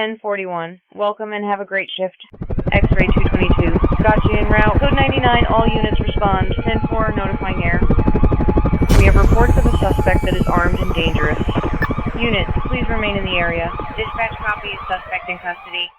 1041. Welcome and have a great shift. X-ray 222. Got you en route. Code 99, all units respond. 10-4, notifying air. We have reports of a suspect that is armed and dangerous. Units, please remain in the area. Dispatch copy is suspect in custody.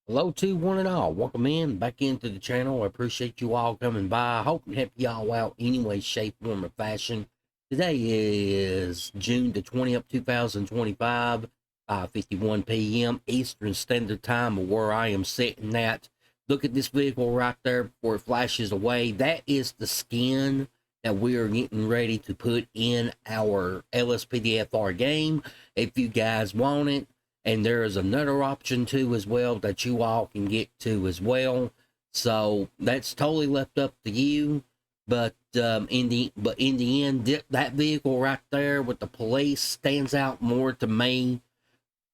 Hello to one and all. Welcome back into the channel. I appreciate you all coming by. I hope and help y'all out any way, shape, form, or fashion. Today is June the 20th, 2025, 5:51 p.m. Eastern Standard Time, of where I am sitting at. Look at this vehicle right there before it flashes away. That is the skin that we are getting ready to put in our LSPDFR game. If you guys want it. And there is another option too as well that you all can get to as well. So that's totally left up to you. But in the end, that vehicle right there with the police stands out more to me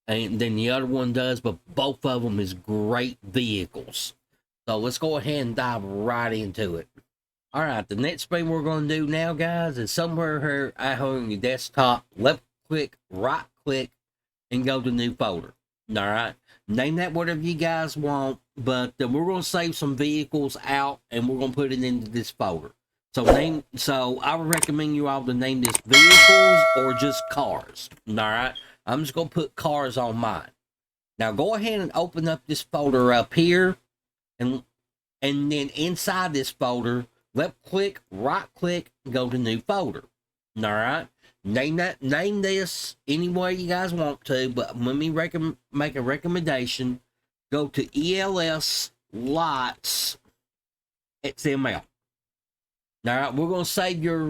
than the other one does. But both of them is great vehicles. So let's go ahead and dive right into it. All right, the next thing we're going to do now, guys, is somewhere here at home on your desktop. Left click, right click, and go to new folder. All right, name that whatever you guys want, but we're going to save some vehicles out and we're going to put it into this folder. So I would recommend you all to name this vehicles or just cars. All right, I'm just going to put cars on mine. Now go ahead and open up this folder up here, and then inside this folder, left click, right click, go to new folder. All right. Name this any way you guys want to, but let me make a recommendation. Go to ELS Lots XML. All right, we're gonna save your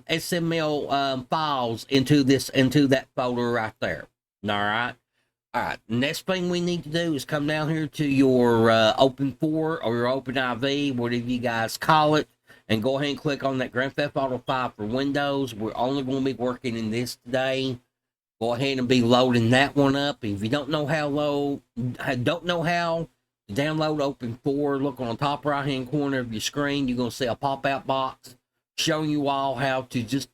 XML files into that folder right there. All right. Next thing we need to do is come down here to your Open 4 or your Open IV, whatever you guys call it. And go ahead and click on that Grand Theft Auto 5 for Windows. We're only going to be working in this today. Go ahead and be loading that one up. If you don't know how to download Open 4, look on the top right hand corner of your screen. You're going to see a pop-out box showing you all how to just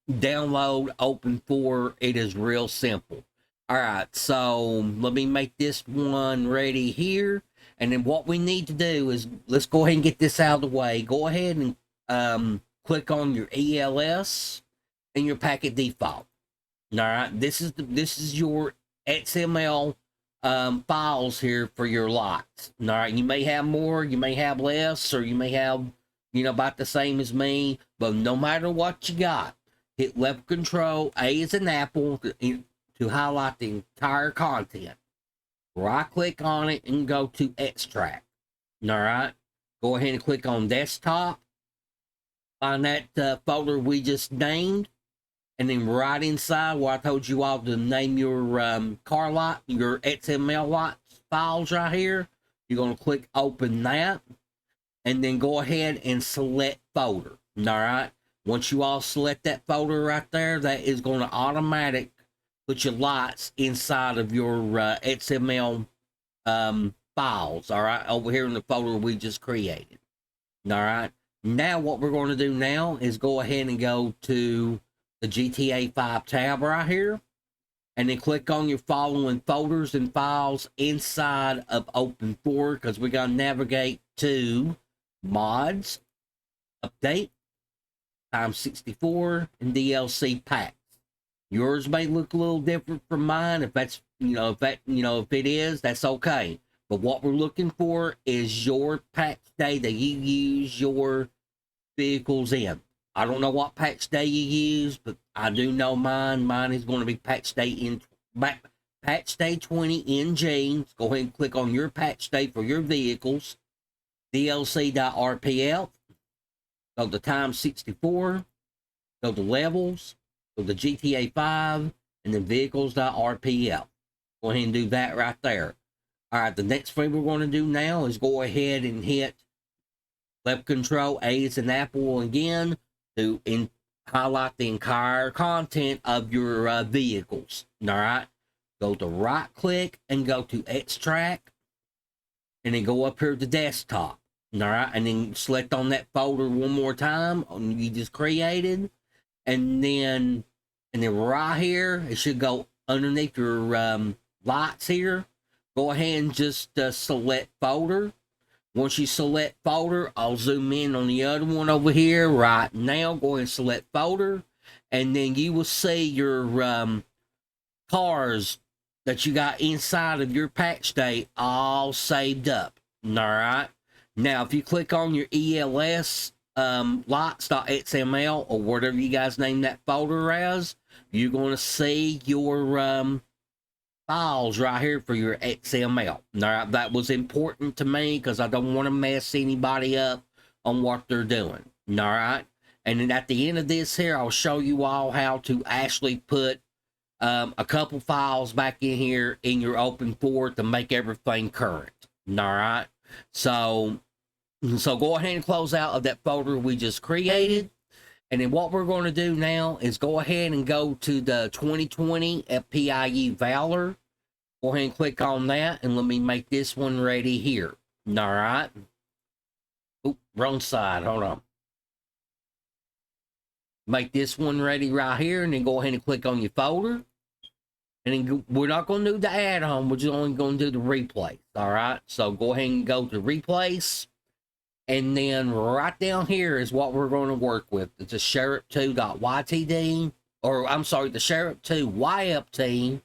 download Open 4. It is real simple. All right, so let me make this one ready here. And then what we need to do is, let's go ahead and get this out of the way. Go ahead and click on your ELS and your packet default. All right, this is your XML files here for your lots. All right, you may have more, you may have less, or you may have, about the same as me. But no matter what you got, hit left control, A as an apple, to highlight the entire content. Right click on it and go to extract. All right, go ahead and click on desktop. Find that folder we just named, and then right inside where I told you all to name your car lot, your XML lot files right here. You're going to click open that, and then go ahead and select folder. All right, once you all select that folder right there, that is going to automatic put your lots inside of your XML files, all right, over here in the folder we just created. All right, now what we're going to do now is go ahead and go to the GTA 5 tab right here, and then click on your following folders and files inside of Open 4, because we're going to navigate to mods, update, times 64, and DLC packs. Yours may look a little different from mine. If that's, if it is, that's okay. But what we're looking for is your patch day that you use your vehicles in. I don't know what patch day you use, but I do know mine. Mine is going to be patch day 20 in James. Go ahead and click on your patch day for your vehicles. DLC.rpl. Go to times 64. Go to levels. Go to GTA 5, and then vehicles.rpl. Go ahead and do that right there. All right, the next thing we're going to do now is go ahead and hit left control, A as an apple again, to highlight the entire content of your vehicles. All right, go to right click and go to extract, and then go up here to desktop. All right, and then select on that folder one more time you just created. And then right here, it should go underneath your lights here. go ahead and just select folder. Once you select folder, I'll zoom in on the other one over here right now. Go ahead and select folder, and then you will see your cars that you got inside of your patch day all saved up. All right. Now, if you click on your ELS lots.xml or whatever you guys name that folder as, you're going to see your files right here for your XML. All right, that was important to me because I don't want to mess anybody up on what they're doing. All right, and then at the end of this here, I'll show you all how to actually put a couple files back in here in your open for to make everything current. All right, so go ahead and close out of that folder we just created. And then what we're going to do now is go ahead and go to the 2020 FPIU Valor. Go ahead and click on that, and let me make this one ready here. All right. Oop, wrong side. Hold on. Make this one ready right here, and then go ahead and click on your folder. And then we're not going to do the add-on. We're just only going to do the replace. All right. So go ahead and go to replace. And then right down here is what we're going to work with. It's a sheriff2.ytd, or I'm sorry, the sheriff2YFT,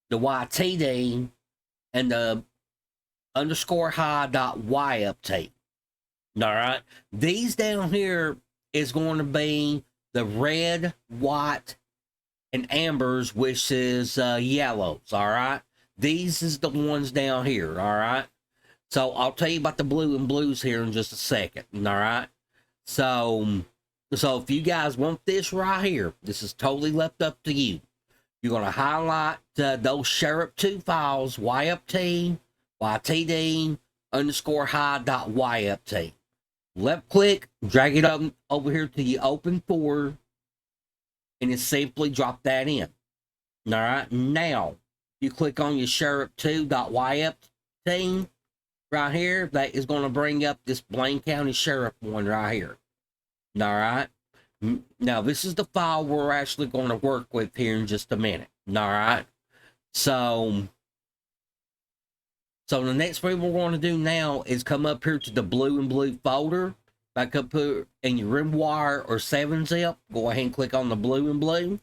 the YTD, and the _high.YFT. All right. These down here is going to be the red, white, and ambers, which is yellows. All right. These is the ones down here. All right. So I'll tell you about the blue and blues here in just a second. All right. So if you guys want this right here, this is totally left up to you. You're going to highlight those sheriff2 files, YFT, YTD, _high.YFT. Left click, drag it up over here to the open for, and then simply drop that in. All right. Now, you click on your sheriff2.YFT. Right here, that is going to bring up this Blaine County Sheriff one right here. All right. Now, this is the file we're actually going to work with here in just a minute. All right. So the next thing we're going to do now is come up here to the blue and blue folder. Back up here in your RimWire or 7-zip. Go ahead and click on the blue and blue.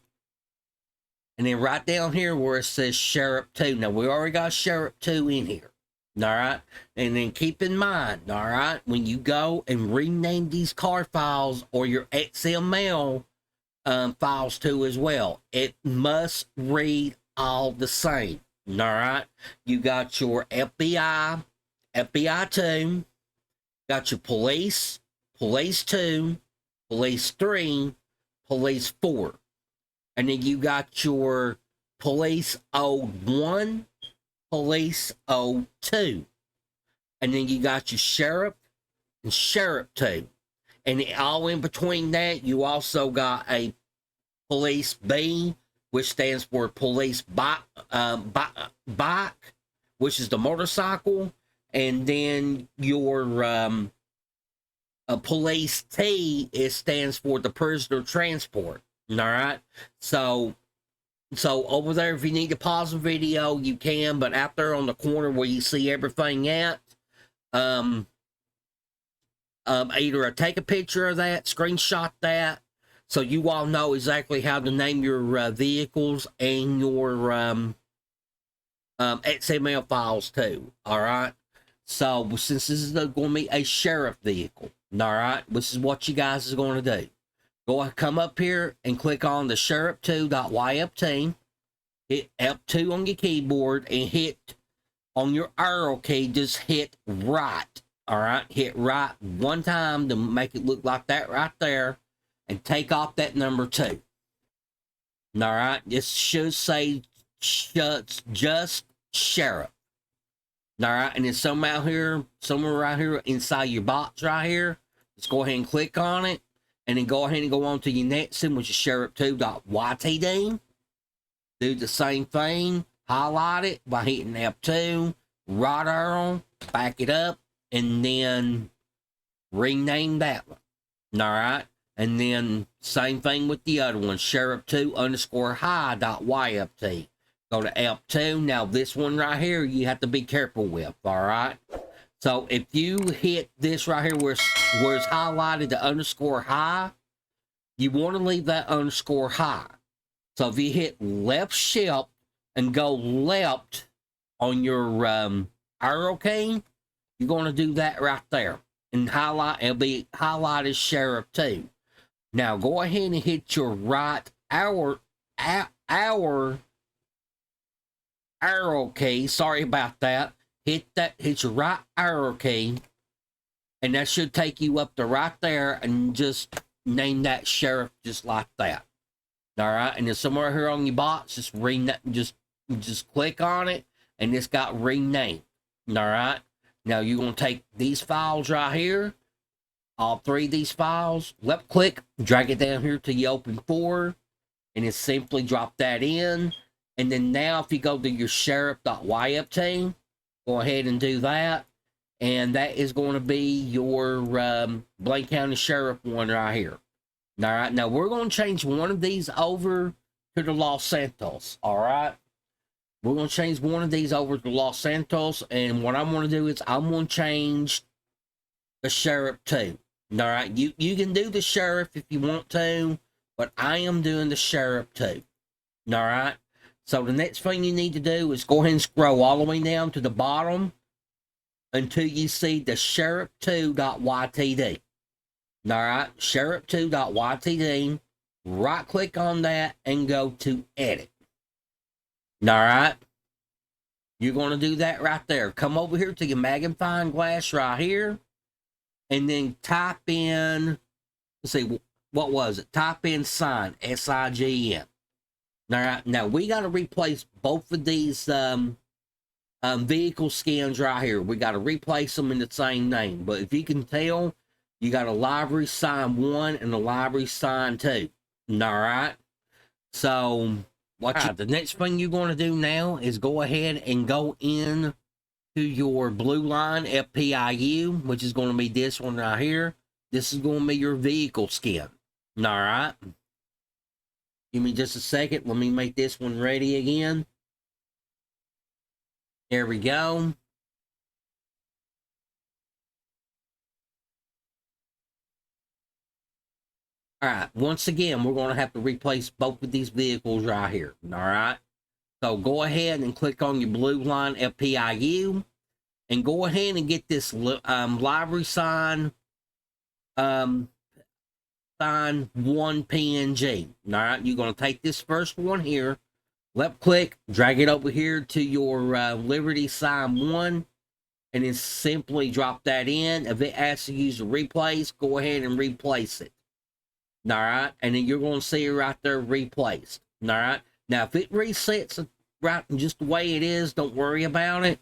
And then right down here where it says Sheriff 2. Now, we already got Sheriff 2 in here. All right. And then keep in mind, all right, when you go and rename these car files or your XML files too as well, it must read all the same. All right. You got your FBI, FBI 2, got your police, police 2, police 3, police 4. And then you got your police 01, police 02, and then you got your sheriff and sheriff 2, and all in between that you also got a police B, which stands for police bike, which is the motorcycle, and then your a police T, it stands for the prisoner transport. All right, so over there, if you need to pause the video, you can, but out there on the corner where you see everything at, either take a picture of that, screenshot that, so you all know exactly how to name your vehicles and your XML files too. All right. So since this is going to be a sheriff vehicle, all right, this is what you guys are going to do. Go come up here and click on the sheriff2.yft. Hit F2 on your keyboard and hit on your arrow key. Just hit right. All right, hit right one time to make it look like that right there, and take off that number 2. All right, this should say just sheriff. All right, and then somewhere right here inside your box right here, just go ahead and click on it. And then go ahead and go on to your next one, which is sheriff2.ytd. Do the same thing. Highlight it by hitting F2, right arrow, back it up, and then rename that one. All right. And then same thing with the other one, sheriff2 _high.yft. Go to F2. Now this one right here, you have to be careful with, all right? So if you hit this right here where it's highlighted the underscore high, you want to leave that underscore high. So if you hit left shift and go left on your arrow key, you're going to do that right there. And it'll be highlighted sheriff 2. Now go ahead and hit your right arrow key. Sorry about that. Hit your right arrow key, and that should take you up to right there, and just name that sheriff just like that. All right, and then somewhere here on your box, just click on it, and it's got rename. All right, now you're gonna take these files right here, all 3 of these files, left click, drag it down here to your open folder, and then simply drop that in. And then now if you go to your sheriff.yft, go ahead and do that, and that is going to be your Blaine County Sheriff one right here. All right, now we're going to change one of these over to the Los Santos. All right, we're going to change one of these over to Los Santos, and what I'm going to do is I'm going to change the sheriff too. All right, you can do the sheriff if you want to, but I am doing the sheriff too. All right, so the next thing you need to do is go ahead and scroll all the way down to the bottom until you see the sheriff2.ytd. All right, sheriff2.ytd. Right click on that and go to edit. All right, you're going to do that right there. Come over here to your magnifying glass right here, and then type in, let's see, what was it? Type in sign, S-I-G-N. All right, now we got to replace both of these vehicle skins right here. We got to replace them in the same name. But if you can tell, you got a livery sign 1 and a livery sign 2. All right, so the next thing you're going to do now is go ahead and go in to your blue line FPIU, which is going to be this one right here. This is going to be your vehicle skin. All right, give me just a second. Let me make this one ready again. There we go. All right, once again, we're going to have to replace both of these vehicles right here. All right, so go ahead and click on your blue line FPIU and go ahead and get this livery sign sign 1 PNG. All right, you're going to take this first one here, left click, drag it over here to your Livery sign 1, and then simply drop that in. If it asks you to replace, go ahead and replace it. All right, and then you're going to see it right there replaced. All right, now if it resets right just the way it is, don't worry about it.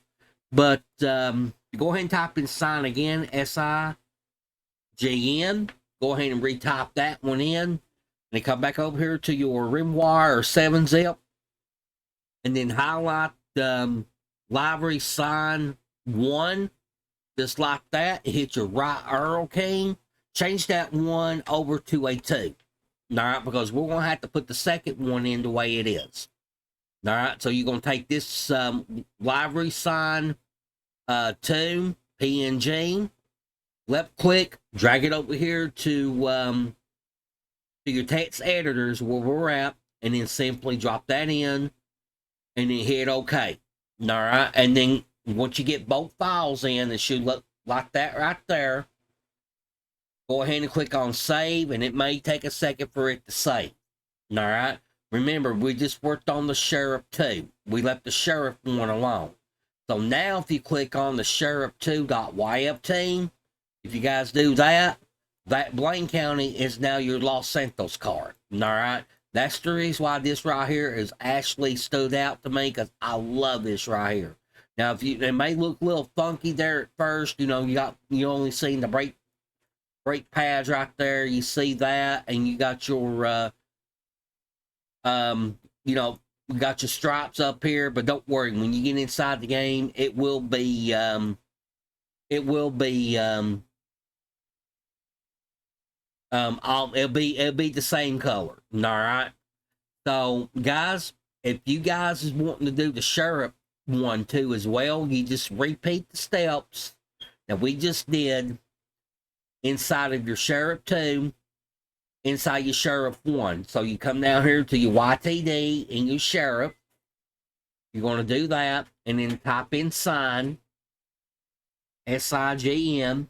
But go ahead and type in sign again, S-I-G-N. Go ahead and retype that one in, and then come back over here to your rimwire or 7-zip, and then highlight livery sign 1, just like that. Hit your right arrow key. Change that 1 over to a 2. All right, because we're going to have to put the second one in the way it is. All right, so you're going to take this livery sign 2 PNG, left click, drag it over here to your text editors where we're at, and then simply drop that in, and then hit OK. All right, and then once you get both files in, it should look like that right there. Go ahead and click on save, and it may take a second for it to save. All right. Remember, we just worked on the sheriff 2. We left the sheriff 1 alone. So now if you click on the sheriff2.yft, if you guys do that, that Blaine County is now your Los Santos card. All right. That's the reason why this right here is actually stood out to me, because I love this right here. Now, it may look a little funky there at first, you know, you only seen the brake pads right there. You see that, and you got your you know, you got your stripes up here, but don't worry, when you get inside the game, it'll be the same color. All right, so guys, if you guys is wanting to do the sheriff one too as well, you just repeat the steps that we just did inside of your sheriff 2, inside your sheriff 1. So you come down here to your YTD and your sheriff. You're going to do that and then type in sign, SIGN,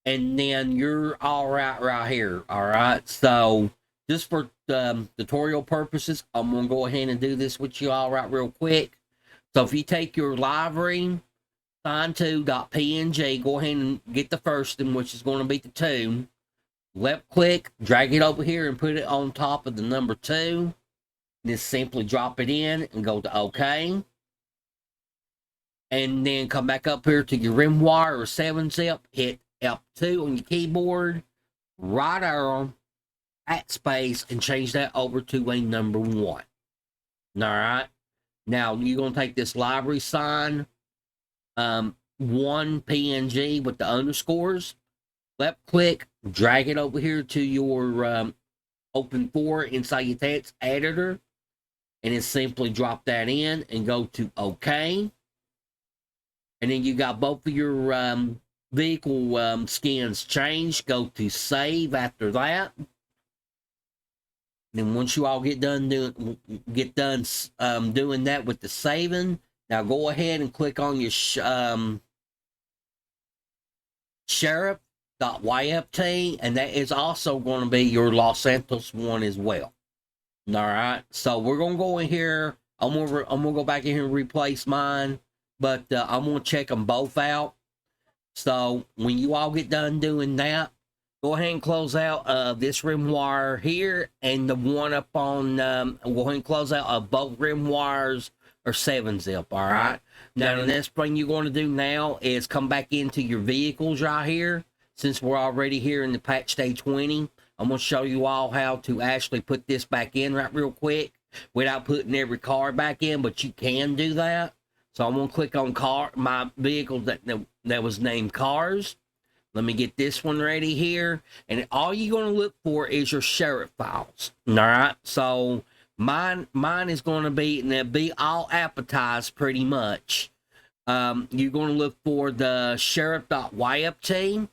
and then you're all right here. All right. So just for tutorial purposes, I'm going to go ahead and do this with you all right real quick. So if you take your livery sign2.png, go ahead and get the first one, which is going to be the 2. Left click, drag it over here and put it on top of the number 2. Just simply drop it in and go to OK. And then come back up here to your rim wire or 7-zip, hit F2 on your keyboard, right arrow, at space, and change that over to a number 1. All right. Now you're going to take this library sign 1 PNG with the underscores, left click, drag it over here to your open 4 inside your text editor, and then simply drop that in and go to OK. And then you got both of your vehicle skins changed. Go to save after that. Then once you all get done doing that with the saving, now go ahead and click on your sheriff.yft, and that is also going to be your Los Santos one as well. All right, so we're gonna go in here. I'm gonna go back in here and replace mine, but I'm gonna check them both out. So when you all get done doing that, go ahead and close out this rim wire here, and the one up on go ahead and close out both rim wires or 7-zip. All right. Now the next thing you're going to do now is come back into your vehicles right here. Since we're already here in the patch day 20, I'm going to show you all how to actually put this back in right real quick without putting every car back in, but you can do that. So I'm going to click on my vehicle that was named cars. Let me get this one ready here. And all you're going to look for is your sheriff files. All right. So mine is going to be, and they'll be all appetized pretty much. You're going to look for the sheriff.yft.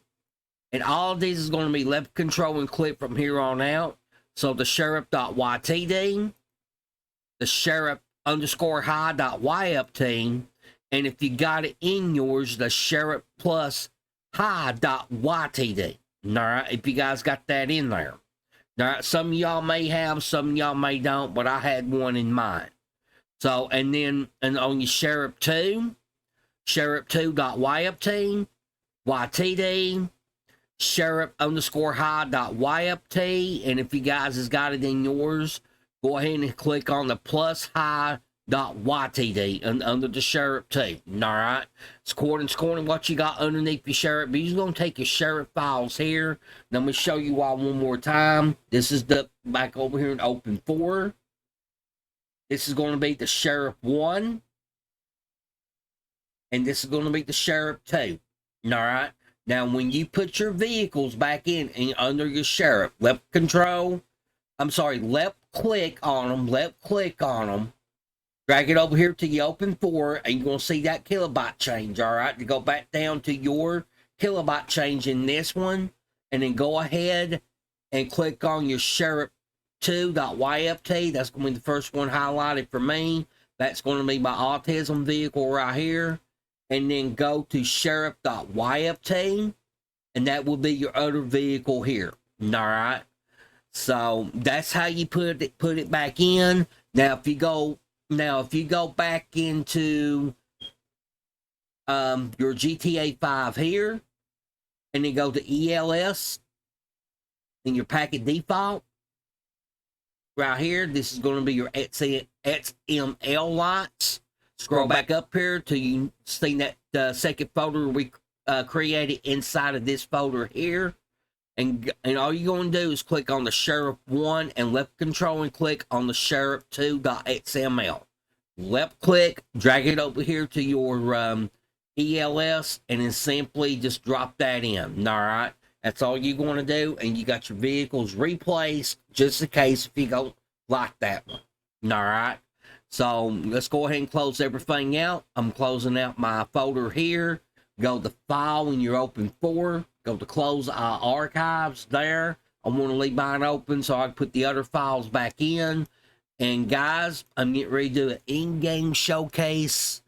And all of these is going to be left control and click from here on out. So the sheriff.ytd, the sheriff_high.yft, and if you got it in yours, the sheriff plus high.ytd. All right, if you guys got that in there. All right, some of y'all may have, some of y'all may don't, but I had one in mind. So, and then on your sheriff 2, sheriff2.yft, YTD, sheriff_high.yft, and if you guys has got it in yours, go ahead and click on the plus high.ytd and under the sheriff 2. All right, scoring what you got underneath your sheriff. But you're going to take your sheriff files here. Let me show you all one more time. This is the back over here in open 4. This is going to be the sheriff 1, and this is going to be the sheriff 2. All right. Now, when you put your vehicles back in and under your sheriff, left click on them, drag it over here to the open 4, and you're going to see that kilobyte change, all right? To go back down to your kilobyte change in this one, and then go ahead and click on your sheriff2.yft. That's going to be the first one highlighted for me. That's going to be my autism vehicle right here. And then go to sheriff.yft, and that will be your other vehicle here. All right. So that's how you put it back in. Now if you go back into your GTA 5 here, and then go to ELS and your packet default right here, this is going to be your XML lights. Scroll back up here till you see that second folder we created inside of this folder here. And all you're going to do is click on the sheriff 1 and left control and click on the sheriff2.xml. Left click, drag it over here to your ELS, and then simply just drop that in. All right. That's all you're going to do. And you got your vehicles replaced just in case if you go like that one. All right. So let's go ahead and close everything out. I'm closing out my folder here. Go to file in your open folder. Go to close archives there. I want to leave mine open so I can put the other files back in. And guys, I'm getting ready to do an in-game showcase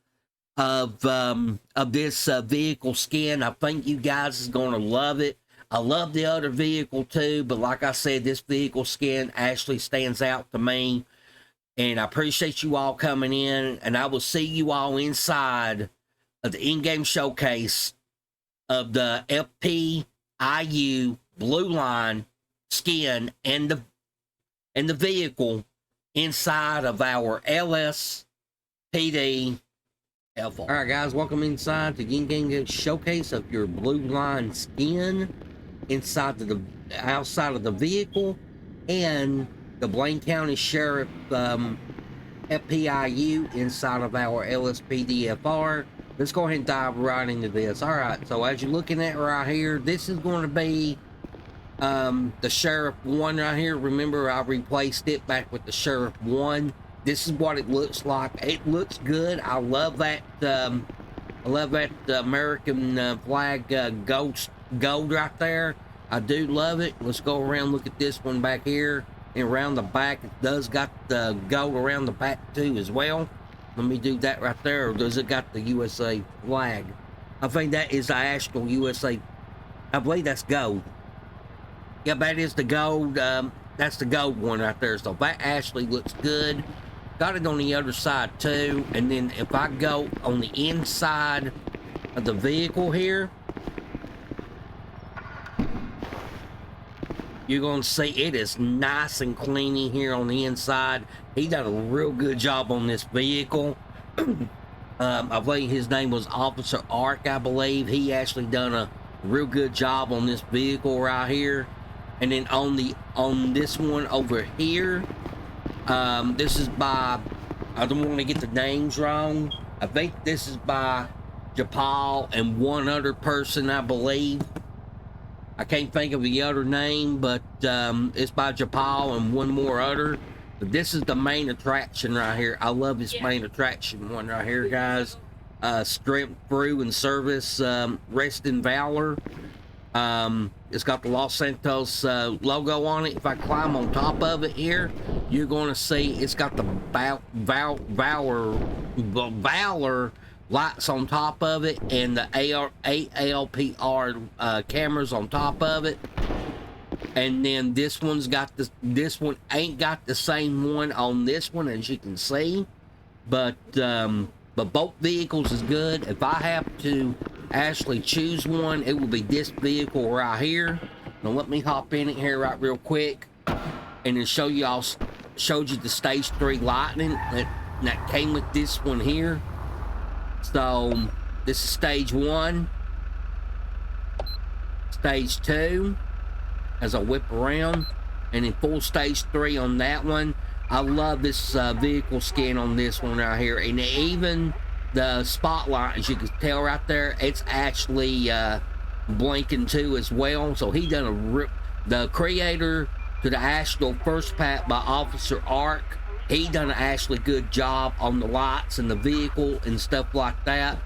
of this vehicle skin. I think you guys is going to love it. I love the other vehicle too, but like I said, this vehicle skin actually stands out to me. And I appreciate you all coming in, and I will see you all inside of the in-game showcase of the FPIU Blue Line skin and the vehicle inside of our LSPDFR. All right, guys, welcome inside the in-game showcase of your Blue Line skin inside of the outside of the vehicle and the Blaine County Sheriff FPIU inside of our LSPDFR. Let's go ahead and dive right into this. All right, so as you're looking at right here, this is going to be the Sheriff 1 right here. Remember, I replaced it back with the Sheriff 1. This is what it looks like. It looks good. I love that. I love that American flag gold right there. I do love it. Let's go around, look at this one back here. And around the back, it does got the gold around the back too as well. Let me do that right there. Or does it got the USA flag? I think that is the actual USA. I believe that's gold. Yeah, that is the gold. That's the gold one right there. So that actually looks good. Got it on the other side too. And then if I go on the inside of the vehicle here, you're going to see it is nice and clean in here on the inside. He done a real good job on this vehicle. I believe his name was Officer Ark, I believe. He actually done a real good job on this vehicle right here. And then on this one over here, this is by, I don't want to get the names wrong. I think this is by Japal and one other person, I believe. I can't think of the other name, but it's by Japal and one more other. But this is the main attraction right here. I love this main attraction one right here, guys. Strength through and service, rest in valor. It's got the Los Santos logo on it. If I climb on top of it here, you're going to see it's got the Valor lights on top of it and the ALPR cameras on top of it. And then this one's got this one ain't got the same one on this one, as you can see, but both vehicles is good. If I have to actually choose one, it will be this vehicle right here. Now let me hop in it here right real quick and then showed you the stage 3 lightning that came with this one here. So this is stage 1, stage 2 as I whip around, and then full stage 3 on that one. I love this vehicle skin on this one right here, and even the spotlight, as you can tell right there, it's actually blinking too as well. So he done the creator to the actual first pack by Officer Ark. He done an actually good job on the lights and the vehicle and stuff like that.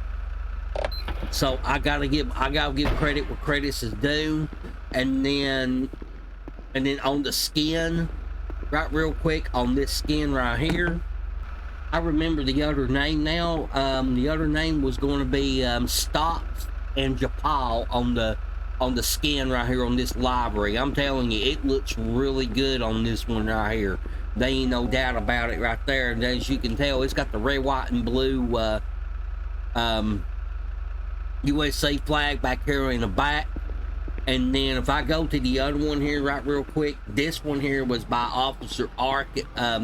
So I gotta give credit where credit is due. And then on the skin, right real quick on this skin right here, I remember the other name now. The other name was going to be Stocks and Japal on the skin right here on this livery. I'm telling you, it looks really good on this one right here. There ain't no doubt about it right there. And as you can tell, it's got the red, white, and blue USA flag back here in the back. And then if I go to the other one here right real quick, this one here was by Officer Ark,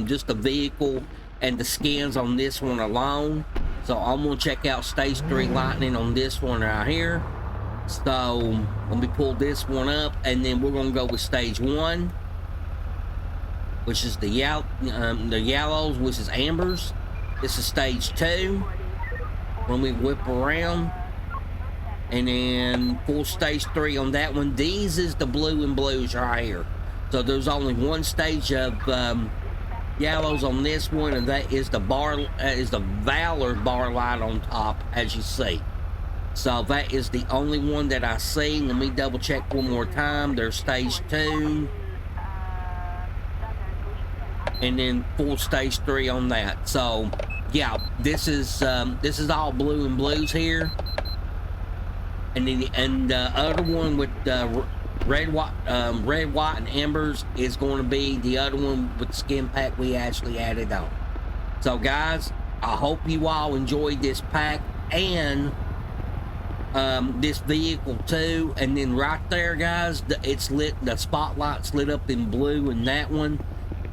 just the vehicle and the skins on this one alone. So I'm gonna check out stage 3 lightning on this one right here. So let me pull this one up, and then we're gonna go with stage 1, which is the yellows, which is ambers. This is stage 2. When we whip around, and then full stage 3 on that one. These is the blue and blues right here. So there's only one stage of yellows on this one, and that is the Valor bar light on top, as you see. So that is the only one that I see. Let me double check one more time. There's stage 2. And then full stage 3 on that. So yeah, this is all blue and blues here. And then the other one with red, white, and embers is going to be the other one with the skin pack we actually added on. So guys, I hope you all enjoyed this pack and this vehicle too. And then right there, guys, it's lit. The spotlight's lit up in blue in that one.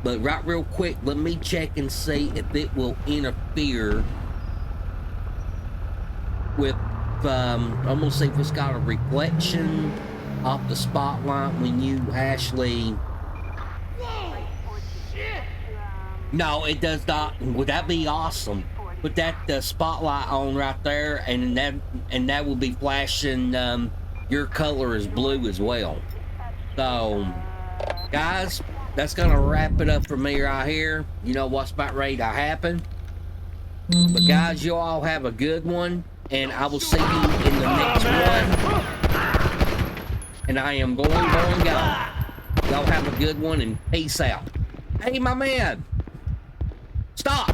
But right real quick, let me check and see if it will interfere with. I'm gonna see if it's got a reflection off the spotlight when you actually. Whoa! Shit! No, it does not. Would that be awesome? Put that spotlight on right there, and that will be flashing your color is blue as well. So, guys, that's gonna wrap it up for me right here. You know what's about ready to happen. But guys, you all have a good one, and I will see you in the next one. And I am going. Y'all have a good one, and peace out. Hey, my man, stop.